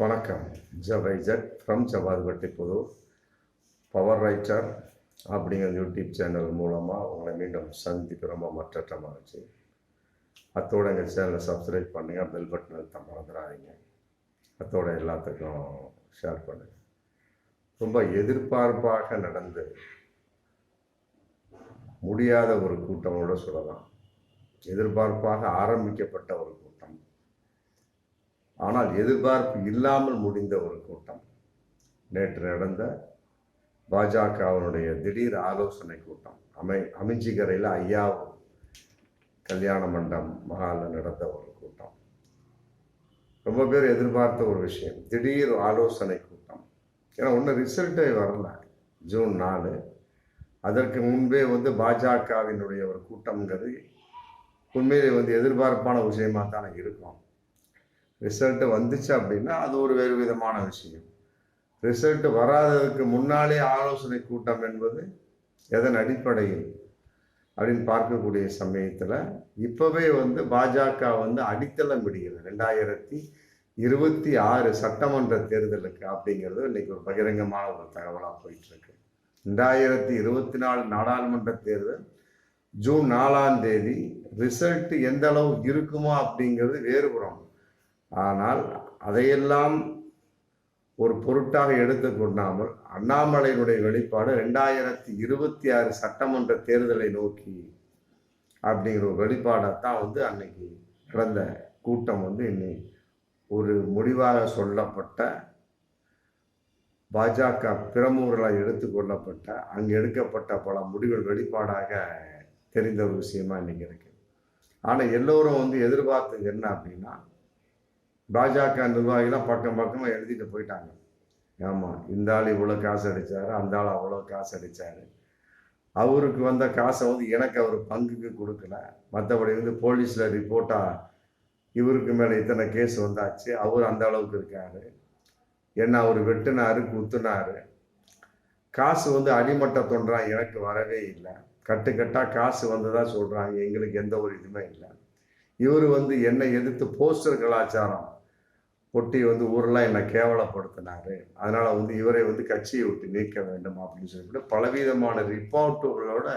வணக்கம். ஜவைஜட் from Javadupatti Pudur. Power writer அப்படிங்கிற YouTube channel மூலமாக உங்களை மீண்டும் சந்திக்க ரொம்ப மற்ற மகிழ்ச்சி. அத்தோட எங்கள் சேனலை சப்ஸ்கிரைப் பண்ணுங்கள், பெல் பட்டன் அழுத்த மறந்துடாதீங்க. அத்தோட எல்லாத்துக்கும் ஷேர் பண்ணுங்கள். ரொம்ப எதிர்பார்ப்பாக நடந்து முடியாத ஒரு கூட்டமோட சொல்லலாம். எதிர்பார்ப்பாக ஆரம்பிக்கப்பட்ட ஒரு கூட்டம், ஆனால் எதிர்பார்ப்பு இல்லாமல் முடிந்த ஒரு கூட்டம். நேற்று நடந்த பாஜகவினுடைய திடீர் ஆலோசனை கூட்டம் அமைஞ்சிக்கரையில் ஐயாவு கல்யாண மண்டபம் மகாலில் நடந்த ஒரு கூட்டம். ரொம்ப பேர் எதிர்பார்த்த ஒரு விஷயம், திடீர் ஆலோசனை கூட்டம். ஏன்னா ஒன்றும் ரிசல்ட்டே வரல. ஜூன் 4 அதற்கு முன்பே பாஜகவினுடைய ஒரு கூட்டம்ங்கிறது உண்மையிலே எதிர்பார்ப்பான விஷயமா தானே இருக்கும். ரிசல்ட்டு வந்துச்சு அப்படின்னா அது ஒரு வேறு விதமான விஷயம். ரிசல்ட் வராததுக்கு முன்னாலே ஆலோசனை கூட்டம் என்பது எதன் அடிப்படையில் அப்படின்னு பார்க்கக்கூடிய சமயத்தில் இப்போவே பாஜக அடித்தளம் விடுகிறது 2026 சட்டமன்ற தேர்தலுக்கு அப்படிங்கிறது இன்னைக்கு ஒரு பகிரங்கமான ஒரு தகவலாக போயிட்டு இருக்கு. 2024 நாடாளுமன்ற தேர்தல் ஜூன் 4ஆம் தேதி ரிசல்ட் எந்த அளவு இருக்குமா அப்படிங்கிறது வேறுபுறம். ஆனால் அதையெல்லாம் ஒரு பொருட்டாக எடுத்துக்கொண்டாமல் அண்ணாமலையினுடைய வெளிப்பாடு 2026 சட்டமன்ற தேர்தலை நோக்கி அப்படிங்கிற ஒரு வெளிப்பாடைத்தான் அன்னைக்கு நடந்த கூட்டம் இன்னை ஒரு முடிவாக சொல்லப்பட்ட பாஜக பிரமுகர்களால் எடுத்துக்கொள்ளப்பட்ட அங்கு எடுக்கப்பட்ட பல முடிவுகள் வெளிப்பாடாக தெரிந்த ஒரு விஷயமா இன்னைக்கு இருக்கு. ஆனால் எல்லோரும் எதிர்பார்த்தது என்ன அப்படின்னா, பாஜக நிர்வாகிலாம் பக்கமாக எழுதிட்டு போயிட்டாங்க. ஆமாம், இந்த ஆள் இவ்வளோ காசு அடித்தார், அந்த ஆள் அவ்வளோ காசு அடித்தார், அவருக்கு வந்த காசை எனக்கு அவர் பங்குக்கு கொடுக்கல, மற்றபடி போலீஸில் ரிப்போர்ட்டாக இவருக்கு மேலே இத்தனை கேஸ் வந்தாச்சு, அவர் அந்த அளவுக்கு இருக்காரு, என்ன அவர் வெட்டினாரு குத்துனாரு, காசு அடிமட்ட தொன்றா எனக்கு வரவே இல்லை, கட்டுக்கட்டாக காசு வந்ததா சொல்கிறாங்க, எங்களுக்கு எந்த ஒரு இதுவுமே இல்லை. இவர் என்னை எதிர்த்து போஸ்டர் கலாச்சாரம் ஒட்டி ஊரெல்லாம் என்னை கேவலப்படுத்தினாரு, அதனால் இவரை கட்சியை விட்டு நீக்க வேண்டும் அப்படின்னு சொல்லிட்டு பலவிதமான ரிப்போர்ட்டுகளோட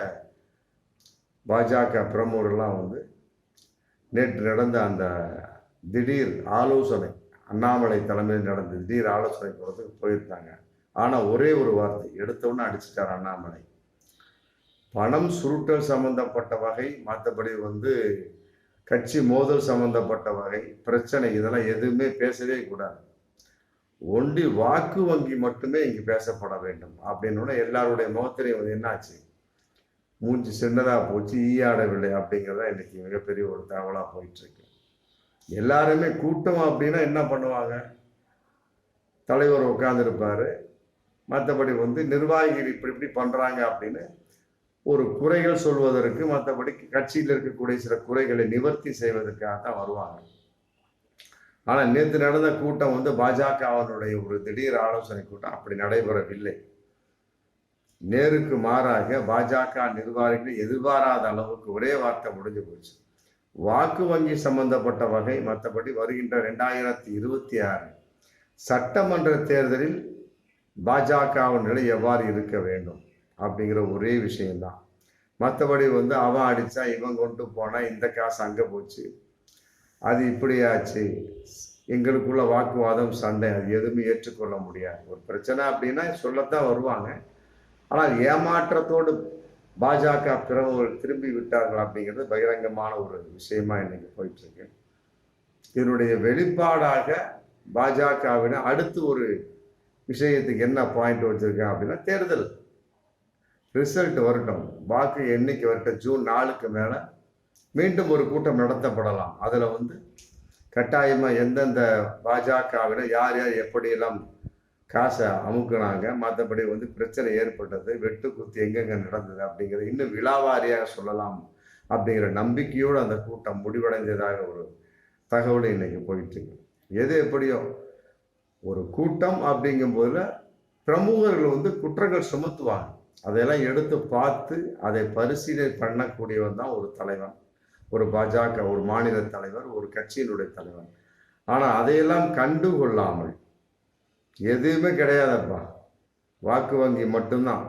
பாஜக பிரமுகர்கள்லாம் நேற்று நடந்த அந்த திடீர் ஆலோசனை, அண்ணாமலை தலைமையில் நடந்த திடீர் ஆலோசனை போகிறதுக்கு போயிருந்தாங்க. ஆனால் ஒரே ஒரு வார்த்தை எடுத்தோன்னு அடிச்சுட்டார் அண்ணாமலை. பணம் சுருட்டல் சம்பந்தப்பட்ட வகை, மற்றபடி கட்சி மோதல் சம்பந்தப்பட்ட வகை பிரச்சனை இதெல்லாம் எதுவுமே பேசவே கூடாது. ஒண்டி வாக்கு வங்கி மட்டுமே இங்கு பேசப்பட வேண்டும் அப்படின்னு எல்லாருடைய முகத்திலையும் என்னாச்சு, மூஞ்சி சின்னதா போச்சு, ஈயாடவில்லை அப்படிங்கிறத இன்னைக்கு மிகப்பெரிய ஒரு தகவலா போயிட்டு இருக்கு. எல்லாருமே கூட்டம் அப்படின்னா என்ன பண்ணுவாங்க, தலைவர் உட்கார்ந்துருப்பாரு, மற்றபடி நிர்வாகிகள் இப்படி பண்றாங்க அப்படின்னு ஒரு குறைகள் சொல்வதற்கு, மற்றபடி கட்சியில் இருக்கக்கூடிய சில குறைகளை நிவர்த்தி செய்வதற்காக தான் வருவாங்க. ஆனால் நேற்று நடந்த கூட்டம் பாஜகவினுடைய ஒரு திடீர் ஆலோசனை கூட்டம் அப்படி நடைபெறவில்லை. நேருக்கு மாறாக பாஜக நிர்வாகிகள் எதிர்பாராத அளவுக்கு ஒரே வார்த்தை முடிஞ்சு போச்சு, வாக்கு வங்கி சம்பந்தப்பட்ட வகை, மற்றபடி வருகின்ற 2026 சட்டமன்ற தேர்தலில் பாஜகவின் நிலை எவ்வாறு இருக்க வேண்டும் அப்படிங்கிற ஒரே விஷயம்தான். மற்றபடி அவன் அடித்தா, இவன் கொண்டு போனால், இந்த காசு அங்கே போச்சு, அது இப்படியாச்சு, எங்களுக்குள்ள வாக்குவாதம் சண்டை, அது எதுவுமே ஏற்றுக்கொள்ள முடியாது. ஒரு பிரச்சனை அப்படின்னா சொல்லத்தான் வருவாங்க. ஆனால் ஏமாற்றத்தோடு பாஜக பிரமுகர்கள் திரும்பி விட்டார்கள் அப்படிங்கிறது பகிரங்கமான ஒரு விஷயமா இன்னைக்கு போயிட்டு இருக்கு. இதனுடைய வெளிப்பாடாக பாஜகவின அடுத்து ஒரு விஷயத்துக்கு என்ன பாயிண்ட் வச்சிருக்கேன் அப்படின்னா, தேர்தல் ரிசல்ட் வரட்டும், வாக்கு எண்ணிக்கை வரட்டும், ஜூன் 4க்கு மேலே மீண்டும் ஒரு கூட்டம் நடத்தப்படலாம். அதில் கட்டாயமாக எந்தெந்த பாஜகவினர் யார் யார் எப்படியெல்லாம் காசை அமுக்குனாங்க, மற்றபடி பிரச்சனை ஏற்பட்டது, வெட்டு குத்து எங்கெங்கே நடந்தது அப்படிங்கிறது இன்னும் விழாவாரியாக சொல்லலாம் அப்படிங்கிற நம்பிக்கையோடு அந்த கூட்டம் முடிவடைந்ததாக ஒரு தகவல் இன்னைக்கு போயிட்டு இருக்கு. எது எப்படியோ ஒரு கூட்டம் அப்படிங்கும்போது பிரமுகர்கள் குற்றங்கள் சுமத்துவாங்க, அதையெல்லாம் எடுத்து பார்த்து அதை பரிசீலனை பண்ணக்கூடியவன் தான் ஒரு தலைவன், ஒரு பாஜக ஒரு மாநில தலைவர், ஒரு கட்சியினுடைய தலைவர். ஆனால் அதையெல்லாம் கண்டுகொள்ளாமல் எதுவுமே கிடையாதப்பா. வாக்கு வங்கி மட்டும்தான்.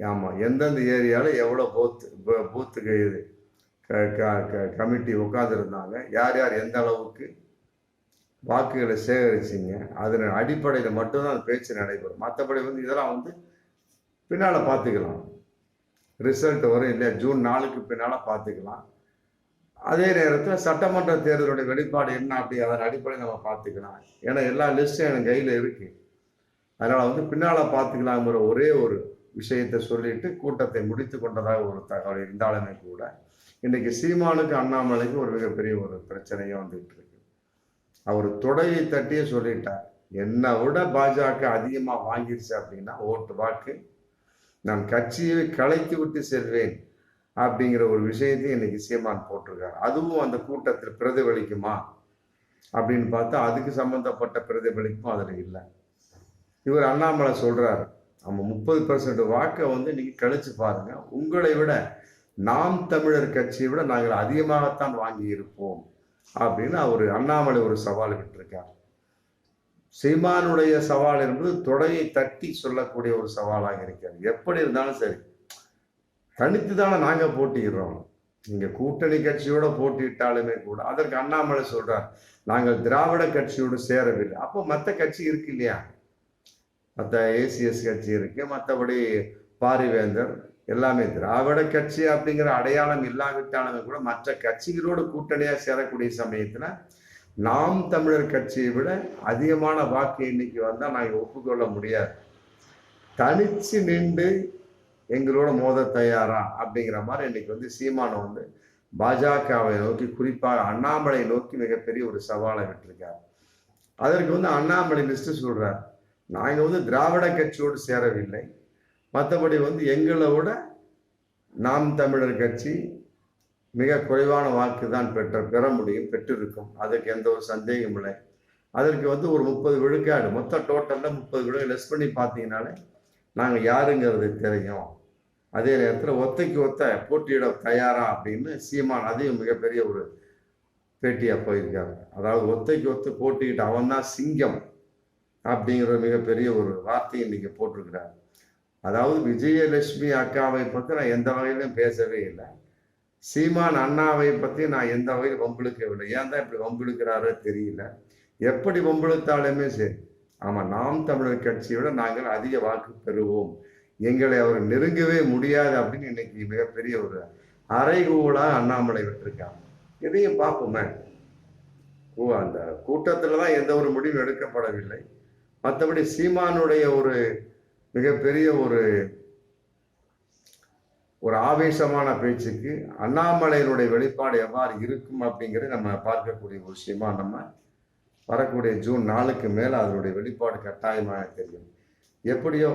ஆமாம், எந்தெந்த ஏரியாவில் எவ்வளோ பூத்துக்கு இது கமிட்டி உட்காந்துருந்தாங்க, யார் யார் எந்த அளவுக்கு வாக்குகளை சேகரிச்சிங்க, அதன் அடிப்படையில் மட்டும்தான் அந்த பேச்சு நடைபெறும். மற்றபடி வந்து இதெல்லாம் வந்து பின்னால் பார்த்துக்கலாம். ரிசல்ட் வரும் இல்லையா, ஜூன் 4க்கு பின்னால் பார்த்துக்கலாம். அதே நேரத்தில் சட்டமன்ற தேர்தலுடைய வெளிப்பாடு என்ன அப்படி அதன் அடிப்படையில் நம்ம பார்த்துக்கலாம். ஏன்னா எல்லா லிஸ்ட்டும் எனக்கு கையில் இருக்கு. அதனால் வந்து பின்னால் பார்த்துக்கலாங்கிற ஒரே ஒரு விஷயத்தை சொல்லிட்டு கூட்டத்தை முடித்து கொண்டதாக ஒரு தகவல் இருந்தாலுமே கூட இன்னைக்கு சீமானுக்கு அண்ணாமலைக்கு ஒரு மிகப்பெரிய ஒரு பிரச்சனையும் வந்துட்டு இருக்கு. அவர் தொடையை தட்டியே சொல்லிட்டார், என்னை விட பாஜக அதிகமாக வாங்கிடுச்சு அப்படின்னா ஓட்டு வாக்கு நான் கட்சியை கலைத்து விட்டு செல்வேன் அப்படிங்கிற ஒரு விஷயத்தையும் இன்னைக்கு சீமான் போட்டிருக்காரு. அதுவும் அந்த கூட்டத்தில் பிரதிபலிக்குமா அப்படின்னு பார்த்தா அதுக்கு சம்பந்தப்பட்ட பிரதிபலிப்பும் அதில் இல்லை. இவர் அண்ணாமலை சொல்றாரு, நம்ம 30% வாக்கை வந்து நீங்க கழிச்சு பாருங்க, உங்களை விட நாம் தமிழர் கட்சியை விட நாங்கள் அதிகமாகத்தான் வாங்கி இருப்போம் அப்படின்னு அவர் அண்ணாமலை ஒரு சவால் விட்டிருக்கார். சீமானுடைய சவால் என்பது தொடையை தட்டி சொல்லக்கூடிய ஒரு சவாலாக இருக்கிறது. எப்படி இருந்தாலும் சரி, தனித்து தானே நாங்க போட்டிடுறோம், நீங்க கூட்டணி கட்சியோட போட்டியிட்டாலுமே கூட அதற்கு அண்ணாமலை சொல்றார், நாங்கள் திராவிட கட்சியோடு சேரவில்லை. அப்போ மற்ற கட்சி இருக்கு இல்லையா, மற்ற ஏசிஎஸ் கட்சி இருக்கு, மற்றபடி பாரிவேந்தர் எல்லாமே திராவிட கட்சி அப்படிங்கிற அடையாளம் இல்லாவிட்டாலுமே கூட மற்ற கட்சிகளோடு கூட்டணியா சேரக்கூடிய சமயத்துல நாம் தமிழர் கட்சியை விட அதிகமான வாக்கு எண்ணிக்கை வந்தா நாங்கள் ஒப்புக்கொள்ள முடியாது, தனிச்சு நின்று எங்களோட மோத தயாரா அப்படிங்கிற மாதிரி இன்னைக்கு வந்து சீமானை வந்து பாஜகவை நோக்கி, குறிப்பாக அண்ணாமலை நோக்கி மிகப்பெரிய ஒரு சவாலை விட்டிருக்காரு. அதற்கு வந்து அண்ணாமலை லிஸ்ட் சொல்றார், நாங்க வந்து திராவிட கட்சியோடு சேரவில்லை, மற்றபடி வந்து எங்களோட நாம் தமிழர் கட்சி மிக குறைவான வாக்கு தான் பெற முடியும், பெற்றிருக்கும், அதுக்கு எந்த ஒரு சந்தேகம் இல்லை. அதற்கு வந்து ஒரு 30 விழுக்காடு மொத்தம் டோட்டல்ல 30 விழுக்காடு லெஸ் பண்ணி பார்த்தீங்கன்னாலே நாங்கள் யாருங்கிறது தெரியும். அதே நேரத்தில் ஒத்தைக்கு ஒத்த போட்டியிட தயாரா அப்படின்னு சீமான் அதையும் மிகப்பெரிய ஒரு பேட்டியா போயிருக்காரு. அதாவது ஒத்தைக்கு ஒத்து போட்டிக்கிட்டு அவன் தான் சிங்கம் அப்படிங்கிற மிகப்பெரிய ஒரு வார்த்தையை இன்னைக்கு போட்டிருக்கிறார். அதாவது விஜயலட்சுமி அக்காவை பற்றி நான் எந்த வகையிலும் பேசவே இல்லை, சீமான் அண்ணாவை பற்றி நான் எந்த வகையில் வம்பிழுக்கவில்லை. ஏன் தான் இப்படி வம்பிழுக்கிறாரோ தெரியல. எப்படி வம்பிழுத்தாலுமே சரி, ஆமாம், நாம் தமிழர் கட்சியை விட நாங்கள் அதிக வாக்கு பெறுவோம், எங்களை அவர் நெருங்கவே முடியாது அப்படின்னு இன்னைக்கு மிகப்பெரிய ஒரு அறைகூலாக அண்ணாமலை விட்டுருக்காங்க. இதையும் பார்ப்போமே. அந்த கூட்டத்தில் தான் எந்த ஒரு முடிவும் எடுக்கப்படவில்லை. மற்றபடி சீமானுடைய ஒரு மிகப்பெரிய ஒரு ஆவேசமான பேச்சுக்கு அண்ணாமலையினுடைய வெளிப்பாடு எவ்வாறு இருக்கும் அப்படிங்கிறது நம்ம பார்க்கக்கூடிய ஒரு விஷயமா நம்ம வரக்கூடிய ஜூன் 4க்கு மேல அதனுடைய வெளிப்பாடு கட்டாயமாக தெரியும். எப்படியோ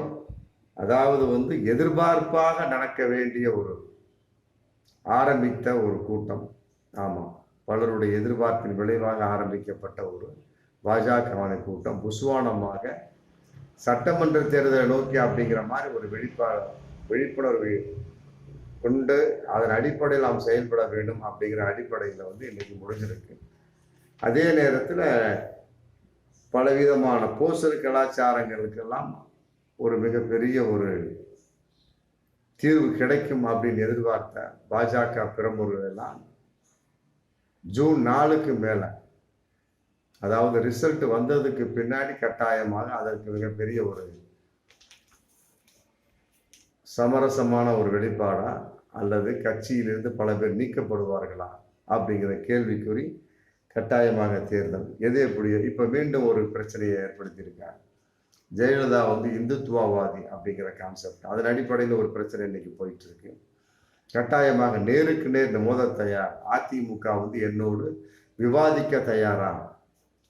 அதாவது வந்து எதிர்பார்ப்பாக நடக்க வேண்டிய ஒரு ஆரம்பித்த ஒரு கூட்டம், ஆமாம், பலருடைய எதிர்பார்ப்பின் விளைவாக ஆரம்பிக்கப்பட்ட ஒரு பாஜகவான கூட்டம் புசுவானமாக சட்டமன்ற தேர்தலை நோக்கி அப்படிங்கிற மாதிரி ஒரு விழிப்புணர்வு கொண்டு அதன் அடிப்படையில் நாம் செயல்பட வேண்டும் அப்படிங்கிற அடிப்படையில் வந்து இன்னைக்கு முடிஞ்சிருக்கு. அதே நேரத்தில் பலவிதமான போஸ்டர் கலாச்சாரங்களுக்கெல்லாம் ஒரு மிகப்பெரிய ஒரு தீர்வு கிடைக்கும் அப்படின்னு எதிர்பார்த்த பாஜக பிரமுகர்கள் எல்லாம் ஜூன் 4க்கு மேல, அதாவது ரிசல்ட் வந்ததுக்கு பின்னாடி கட்டாயமாக அதற்கு மிகப்பெரிய ஒரு சமரசமான ஒரு வெளிப்பாடா அல்லது கட்சியிலிருந்து பல பேர் நீக்கப்படுவார்களா அப்படிங்கிற கேள்விக்குறி கட்டாயமாக தேர்தல் எது எப்படியோ. இப்ப மீண்டும் ஒரு பிரச்சனையை ஏற்படுத்தியிருக்காங்க. ஜெயலலிதா வந்து இந்துத்துவவாதி அப்படிங்கிற கான்செப்ட், அதன் அடிப்படையில் ஒரு பிரச்சனை இன்னைக்கு போயிட்டு இருக்கு. கட்டாயமாக நேருக்கு நேர் மோத தயார், அதிமுக வந்து என்னோடு விவாதிக்க தயாரா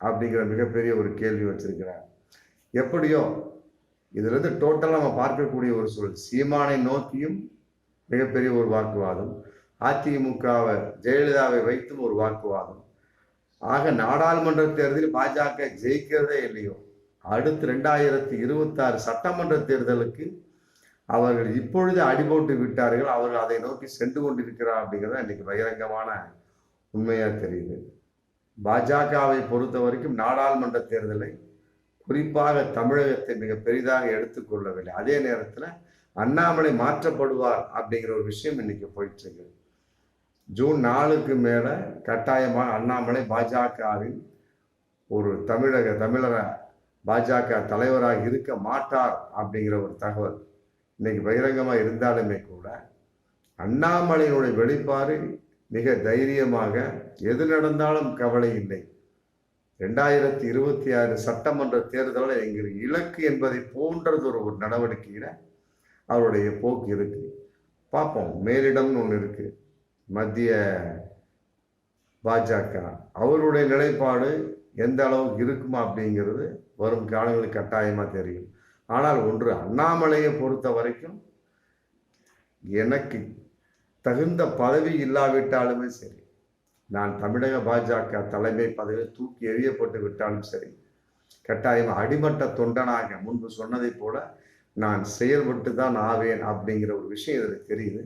அப்படிங்கிற மிகப்பெரிய ஒரு கேள்வி வச்சிருக்கிறார். எப்படியோ இதுல இருந்து டோட்டலா நம்ம பார்க்கக்கூடிய ஒரு சூழல், சீமானை நோக்கியும் மிகப்பெரிய ஒரு வாக்குவாதம், அதிமுகவை ஜெயலலிதாவை வைத்தும் ஒரு வாக்குவாதம். ஆக நாடாளுமன்ற தேர்தலில் பாஜக ஜெயிக்கிறதே இல்லையோ, அடுத்து 2026 சட்டமன்ற தேர்தலுக்கு அவர்கள் இப்பொழுது அடிபோட்டு விட்டார்கள், அவர்கள் அதை நோக்கி சென்று கொண்டிருக்கிறார் அப்படிங்கிறத இன்னைக்கு பகிரங்கமான உண்மையா தெரியுது. பாஜகவை பொறுத்த வரைக்கும் நாடாளுமன்ற தேர்தலை குறிப்பாக தமிழகத்தை மிக பெரிதாக எடுத்துக்கொள்ளவில்லை. அதே நேரத்தில் அண்ணாமலை மாற்றப்படுவார் அப்படிங்கிற ஒரு விஷயம் இன்னைக்கு போயிட்டு இருக்கு. ஜூன் 4க்கு மேல கட்டாயமாக அண்ணாமலை பாஜகவின் ஒரு தமிழர பாஜக தலைவராக இருக்க மாட்டார் அப்படிங்கிற ஒரு தகவல் இன்னைக்கு பகிரங்கமாக இருந்தாலுமே கூட அண்ணாமலையினுடைய வெளிப்பாடு மிக தைரியமாக எது நடந்தாலும் கவலை இல்லை, 2026 சட்டமன்ற தேர்தலில் எங்கள் இலக்கு என்பதை போன்றது ஒரு நடவடிக்கையில அவருடைய போக்கு இருக்கு. பார்ப்போம். மேலிடம்னு ஒன்று இருக்கு, மத்திய பாஜக, அவருடைய நிலைப்பாடு எந்த அளவுக்கு இருக்குமா அப்படிங்கிறது வரும் காலங்களுக்கு கட்டாயமா தெரியும். ஆனால் ஒன்று, அண்ணாமலையை பொறுத்த வரைக்கும் எனக்கு தகுந்த பதவி இல்லாவிட்டாலுமே சரி, நான் தமிழக பாஜக தலைமை பதவி தூக்கி எறியப்பட்டு விட்டாலும் சரி, கட்டாயம் அடிமட்ட தொண்டனாக முன்பு சொன்னதை போல நான் செயல்பட்டு தான் ஆவேன் அப்படிங்கிற ஒரு விஷயம் இதில் தெரியுது.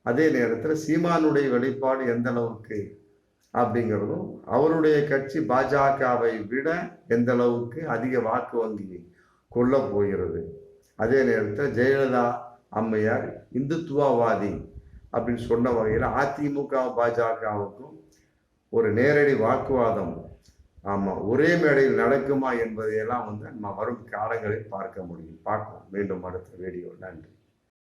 அதே நேரத்தில் சீமானுடைய வெளிப்பாடு எந்த அளவுக்கு அப்படிங்கிறதும், அவருடைய கட்சி பாஜகவை விட எந்த அளவுக்கு அதிக வாக்கு வங்கியை கொள்ள போகிறது. அதே நேரத்தில் ஜெயலலிதா அம்மையார் இந்துத்துவவாதி அப்படின்னு சொன்ன வகையில் அதிமுக பாஜகவுக்கும் ஒரு நேரடி வாக்குவாதம் ஒரே மேடையில் நடக்குமா என்பதையெல்லாம் நம்ம வரும் காலங்களில் பார்க்க முடியும். பார்க்கலாம் மீண்டும் அடுத்த வீடியோ. நன்றி.